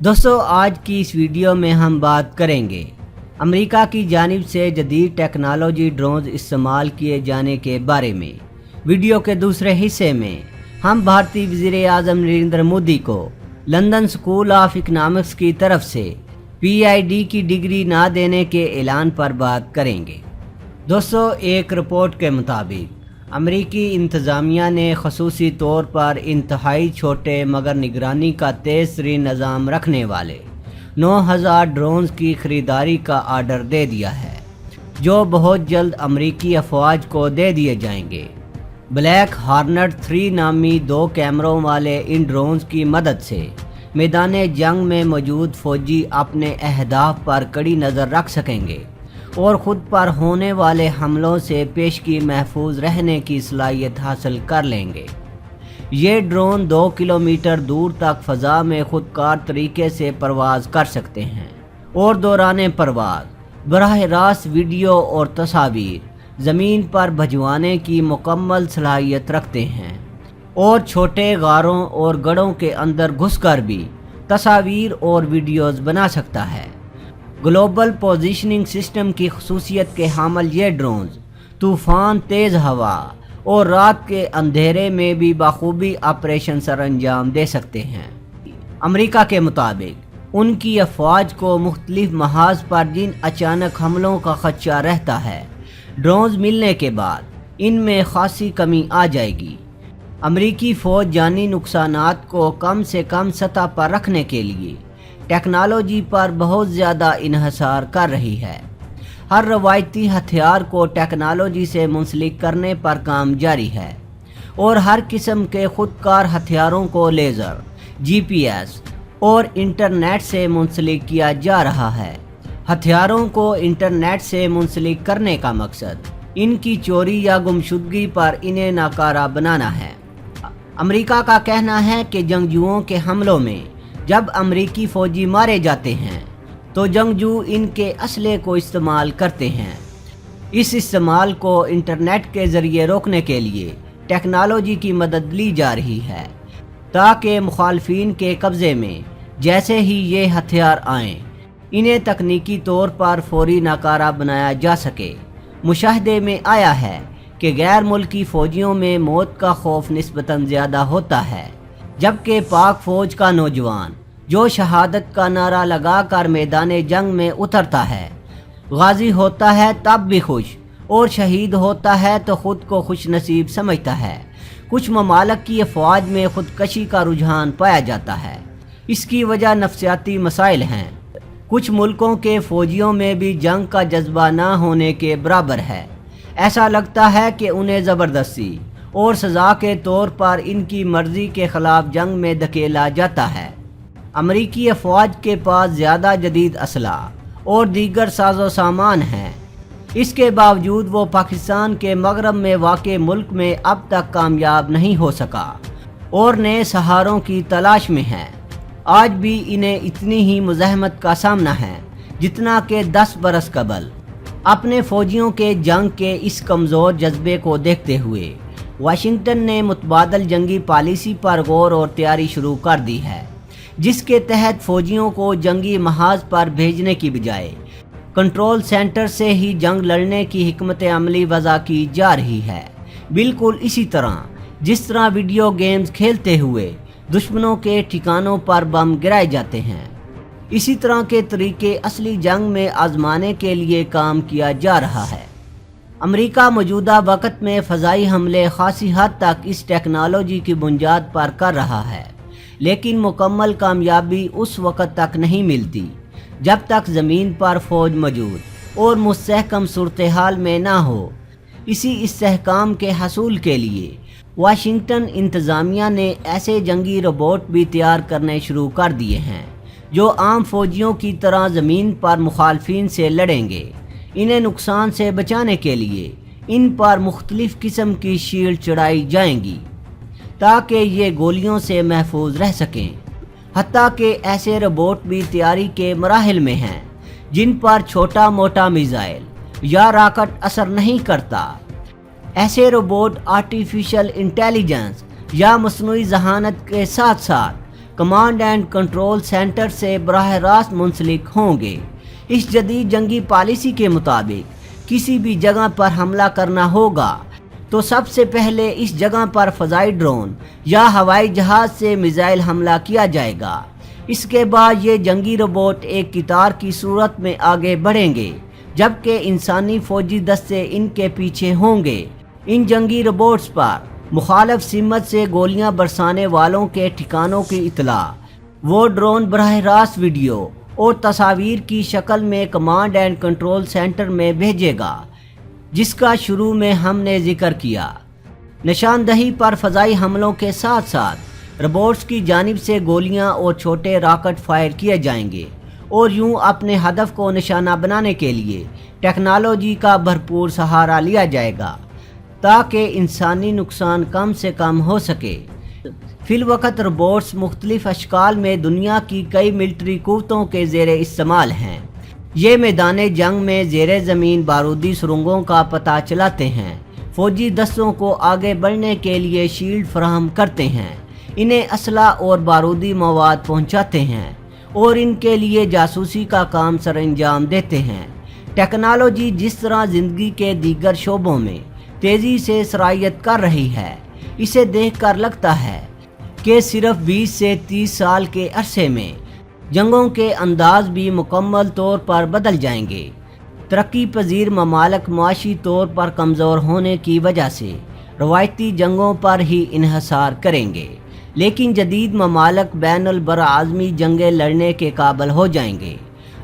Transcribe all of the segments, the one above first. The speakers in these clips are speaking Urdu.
دوستو آج کی اس ویڈیو میں ہم بات کریں گے امریکہ کی جانب سے جدید ٹیکنالوجی ڈرونز استعمال کیے جانے کے بارے میں۔ ویڈیو کے دوسرے حصے میں ہم بھارتی وزیر اعظم نریندر مودی کو لندن اسکول آف اکنامکس کی طرف سے PhD کی ڈگری نہ دینے کے اعلان پر بات کریں گے۔ دوستو ایک رپورٹ کے مطابق امریکی انتظامیہ نے خصوصی طور پر انتہائی چھوٹے مگر نگرانی کا تیز ترین نظام رکھنے والے 9000 ڈرونز کی خریداری کا آرڈر دے دیا ہے، جو بہت جلد امریکی افواج کو دے دیے جائیں گے۔ بلیک ہارنٹ 3 نامی 2 کیمروں والے ان ڈرونز کی مدد سے میدان جنگ میں موجود فوجی اپنے اہداف پر کڑی نظر رکھ سکیں گے اور خود پر ہونے والے حملوں سے پیشگی محفوظ رہنے کی صلاحیت حاصل کر لیں گے۔ یہ ڈرون 2 کلومیٹر دور تک فضا میں خودکار طریقے سے پرواز کر سکتے ہیں اور دوران پرواز براہ راست ویڈیو اور تصاویر زمین پر بھجوانے کی مکمل صلاحیت رکھتے ہیں اور چھوٹے غاروں اور گڑھوں کے اندر گھس کر بھی تصاویر اور ویڈیوز بنا سکتا ہے۔ گلوبل پوزیشننگ سسٹم کی خصوصیت کے حامل یہ ڈرونز طوفان، تیز ہوا اور رات کے اندھیرے میں بھی بخوبی آپریشن سر انجام دے سکتے ہیں۔ امریکہ کے مطابق ان کی افواج کو مختلف محاذ پر جن اچانک حملوں کا خدشہ رہتا ہے، ڈرونز ملنے کے بعد ان میں خاصی کمی آ جائے گی۔ امریکی فوج جانی نقصانات کو کم سے کم سطح پر رکھنے کے لیے ٹیکنالوجی پر بہت زیادہ انحصار کر رہی ہے۔ ہر روایتی ہتھیار کو ٹیکنالوجی سے منسلک کرنے پر کام جاری ہے اور ہر قسم کے خودکار ہتھیاروں کو لیزر، GPS اور انٹرنیٹ سے منسلک کیا جا رہا ہے۔ ہتھیاروں کو انٹرنیٹ سے منسلک کرنے کا مقصد ان کی چوری یا گمشدگی پر انہیں ناکارہ بنانا ہے۔ امریکہ کا کہنا ہے کہ جنگجوؤں کے حملوں میں جب امریکی فوجی مارے جاتے ہیں تو جنگجو ان کے اسلحے کو استعمال کرتے ہیں۔ اس استعمال کو انٹرنیٹ کے ذریعے روکنے کے لیے ٹیکنالوجی کی مدد لی جا رہی ہے تاکہ مخالفین کے قبضے میں جیسے ہی یہ ہتھیار آئیں انہیں تکنیکی طور پر فوری ناکارہ بنایا جا سکے۔ مشاہدے میں آیا ہے کہ غیر ملکی فوجیوں میں موت کا خوف نسبتاً زیادہ ہوتا ہے، جبکہ پاک فوج کا نوجوان جو شہادت کا نعرہ لگا کر میدان جنگ میں اترتا ہے، غازی ہوتا ہے تب بھی خوش اور شہید ہوتا ہے تو خود کو خوش نصیب سمجھتا ہے۔ کچھ ممالک کی افواج میں خودکشی کا رجحان پایا جاتا ہے۔ اس کی وجہ نفسیاتی مسائل ہیں۔ کچھ ملکوں کے فوجیوں میں بھی جنگ کا جذبہ نہ ہونے کے برابر ہے۔ ایسا لگتا ہے کہ انہیں زبردستی اور سزا کے طور پر ان کی مرضی کے خلاف جنگ میں دھکیلا جاتا ہے۔ امریکی افواج کے پاس زیادہ جدید اسلحہ اور دیگر ساز و سامان ہیں، اس کے باوجود وہ پاکستان کے مغرب میں واقع ملک میں اب تک کامیاب نہیں ہو سکا اور نئے سہاروں کی تلاش میں ہے۔ آج بھی انہیں اتنی ہی مزاحمت کا سامنا ہے جتنا کہ 10 برس قبل۔ اپنے فوجیوں کے جنگ کے اس کمزور جذبے کو دیکھتے ہوئے واشنگٹن نے متبادل جنگی پالیسی پر غور اور تیاری شروع کر دی ہے، جس کے تحت فوجیوں کو جنگی محاذ پر بھیجنے کی بجائے کنٹرول سینٹر سے ہی جنگ لڑنے کی حکمت عملی وضع کی جا رہی ہے۔ بالکل اسی طرح جس طرح ویڈیو گیمز کھیلتے ہوئے دشمنوں کے ٹھکانوں پر بم گرائے جاتے ہیں، اسی طرح کے طریقے اصلی جنگ میں آزمانے کے لیے کام کیا جا رہا ہے۔ امریکہ موجودہ وقت میں فضائی حملے خاصی حد تک اس ٹیکنالوجی کی بنیاد پر کر رہا ہے، لیکن مکمل کامیابی اس وقت تک نہیں ملتی جب تک زمین پر فوج موجود اور مستحکم صورتحال میں نہ ہو۔ اسی استحکام کے حصول کے لیے واشنگٹن انتظامیہ نے ایسے جنگی روبوٹ بھی تیار کرنے شروع کر دیے ہیں جو عام فوجیوں کی طرح زمین پر مخالفین سے لڑیں گے۔ انہیں نقصان سے بچانے کے لیے ان پر مختلف قسم کی شیلڈ چڑھائی جائیں گی تاکہ یہ گولیوں سے محفوظ رہ سکیں۔ حتیٰ کہ ایسے روبوٹ بھی تیاری کے مراحل میں ہیں جن پر چھوٹا موٹا میزائل یا راکٹ اثر نہیں کرتا۔ ایسے روبوٹ آرٹیفیشل انٹیلیجنس یا مصنوعی ذہانت کے ساتھ ساتھ کمانڈ اینڈ کنٹرول سینٹر سے براہ راست منسلک ہوں گے۔ اس جدید جنگی پالیسی کے مطابق کسی بھی جگہ پر حملہ کرنا ہوگا تو سب سے پہلے اس جگہ پر فضائی ڈرون یا ہوائی جہاز سے میزائل حملہ کیا جائے گا۔ اس کے بعد یہ جنگی روبوٹ ایک قطار کی صورت میں آگے بڑھیں گے، جبکہ انسانی فوجی دستے ان کے پیچھے ہوں گے۔ ان جنگی روبوٹس پر مخالف سمت سے گولیاں برسانے والوں کے ٹھکانوں کی اطلاع وہ ڈرون براہ راست ویڈیو اور تصاویر کی شکل میں کمانڈ اینڈ کنٹرول سینٹر میں بھیجے گا، جس کا شروع میں ہم نے ذکر کیا۔ نشاندہی پر فضائی حملوں کے ساتھ ساتھ روبوٹس کی جانب سے گولیاں اور چھوٹے راکٹ فائر کیے جائیں گے، اور یوں اپنے ہدف کو نشانہ بنانے کے لیے ٹیکنالوجی کا بھرپور سہارا لیا جائے گا تاکہ انسانی نقصان کم سے کم ہو سکے۔ فی الوقت روبوٹس مختلف اشکال میں دنیا کی کئی ملٹری قوتوں کے زیر استعمال ہیں۔ یہ میدان جنگ میں زیر زمین بارودی سرنگوں کا پتہ چلاتے ہیں، فوجی دستوں کو آگے بڑھنے کے لیے شیلڈ فراہم کرتے ہیں، انہیں اسلحہ اور بارودی مواد پہنچاتے ہیں اور ان کے لیے جاسوسی کا کام سر انجام دیتے ہیں۔ ٹیکنالوجی جس طرح زندگی کے دیگر شعبوں میں تیزی سے سرایت کر رہی ہے، اسے دیکھ کر لگتا ہے کہ صرف 20 سے 30 سال کے عرصے میں جنگوں کے انداز بھی مکمل طور پر بدل جائیں گے۔ ترقی پذیر ممالک معاشی طور پر کمزور ہونے کی وجہ سے روایتی جنگوں پر ہی انحصار کریں گے، لیکن جدید ممالک بین البراعظمی جنگیں لڑنے کے قابل ہو جائیں گے۔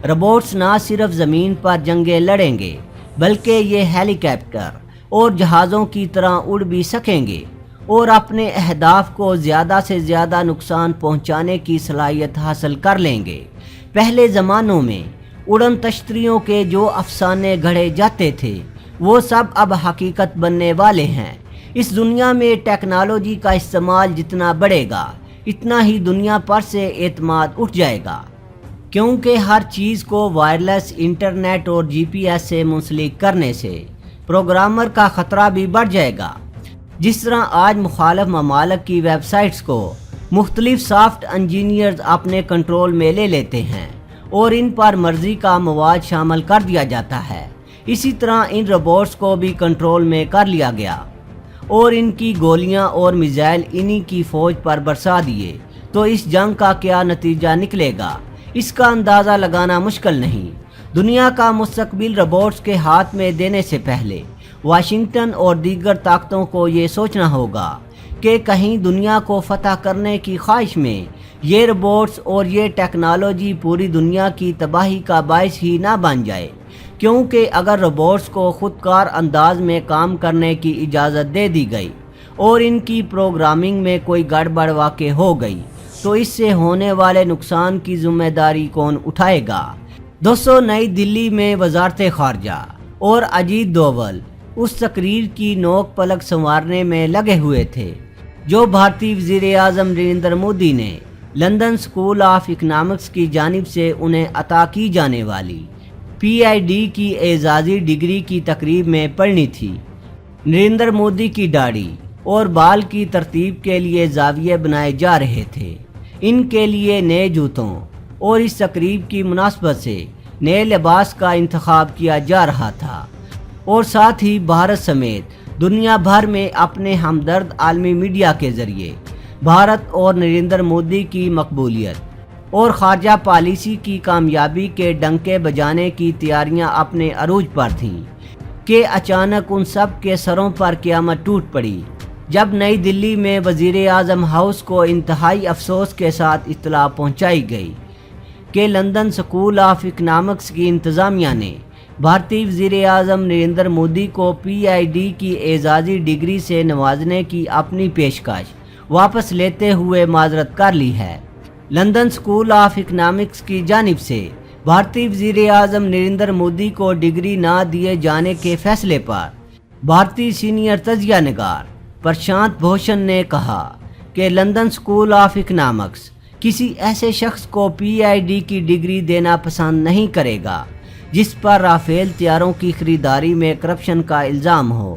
روبوٹس نہ صرف زمین پر جنگیں لڑیں گے، بلکہ یہ ہیلی کاپٹر اور جہازوں کی طرح اڑ بھی سکیں گے اور اپنے اہداف کو زیادہ سے زیادہ نقصان پہنچانے کی صلاحیت حاصل کر لیں گے۔ پہلے زمانوں میں اڑن تشتریوں کے جو افسانے گھڑے جاتے تھے وہ سب اب حقیقت بننے والے ہیں۔ اس دنیا میں ٹیکنالوجی کا استعمال جتنا بڑھے گا، اتنا ہی دنیا پر سے اعتماد اٹھ جائے گا، کیونکہ ہر چیز کو وائرلیس انٹرنیٹ اور جی پی ایس سے منسلک کرنے سے پروگرامر کا خطرہ بھی بڑھ جائے گا۔ جس طرح آج مخالف ممالک کی ویب سائٹس کو مختلف سافٹ انجینئرز اپنے کنٹرول میں لے لیتے ہیں اور ان پر مرضی کا مواد شامل کر دیا جاتا ہے، اسی طرح ان روبوٹس کو بھی کنٹرول میں کر لیا گیا اور ان کی گولیاں اور میزائل انہی کی فوج پر برسا دیے تو اس جنگ کا کیا نتیجہ نکلے گا، اس کا اندازہ لگانا مشکل نہیں۔ دنیا کا مستقبل روبوٹس کے ہاتھ میں دینے سے پہلے واشنگٹن اور دیگر طاقتوں کو یہ سوچنا ہوگا کہ کہیں دنیا کو فتح کرنے کی خواہش میں یہ روبوٹس اور یہ ٹیکنالوجی پوری دنیا کی تباہی کا باعث ہی نہ بن جائے، کیونکہ اگر روبوٹس کو خود کار انداز میں کام کرنے کی اجازت دے دی گئی اور ان کی پروگرامنگ میں کوئی گڑبڑ واقع ہو گئی تو اس سے ہونے والے نقصان کی ذمہ داری کون اٹھائے گا؟ دوستو، نئی دلی میں وزارت خارجہ اور اجیت دوول اس تقریر کی نوک پلک سنوارنے میں لگے ہوئے تھے جو بھارتی وزیر اعظم نریندر مودی نے لندن اسکول آف اکنامکس کی جانب سے انہیں عطا کی جانے والی PhD کی اعزازی ڈگری کی تقریب میں پڑھنی تھی۔ نریندر مودی کی داڑھی اور بال کی ترتیب کے لیے زاویے بنائے جا رہے تھے، ان کے لیے نئے جوتوں اور اس تقریب کی مناسبت سے نئے لباس کا انتخاب کیا جا رہا تھا، اور ساتھ ہی بھارت سمیت دنیا بھر میں اپنے ہمدرد عالمی میڈیا کے ذریعے بھارت اور نریندر مودی کی مقبولیت اور خارجہ پالیسی کی کامیابی کے ڈنکے بجانے کی تیاریاں اپنے عروج پر تھیں کہ اچانک ان سب کے سروں پر قیامت ٹوٹ پڑی جب نئی دلی میں وزیر اعظم ہاؤس کو انتہائی افسوس کے ساتھ اطلاع پہنچائی گئی کہ لندن اسکول آف اکنامکس کی انتظامیہ نے بھارتی وزیر اعظم نریندر مودی کو PhD کی اعزازی ڈگری سے نوازنے کی اپنی پیشکش واپس لیتے ہوئے معذرت کر لی ہے۔ لندن اسکول آف اکنامکس کی جانب سے بھارتی وزیر اعظم نریندر مودی کو ڈگری نہ دیے جانے کے فیصلے پر بھارتی سینئر تجزیہ نگار پرشانت بھوشن نے کہا کہ لندن اسکول آف اکنامکس کسی ایسے شخص کو PhD کی ڈگری دینا پسند نہیں کرے گا جس پر رافیل طیاروں کی خریداری میں کرپشن کا الزام ہو۔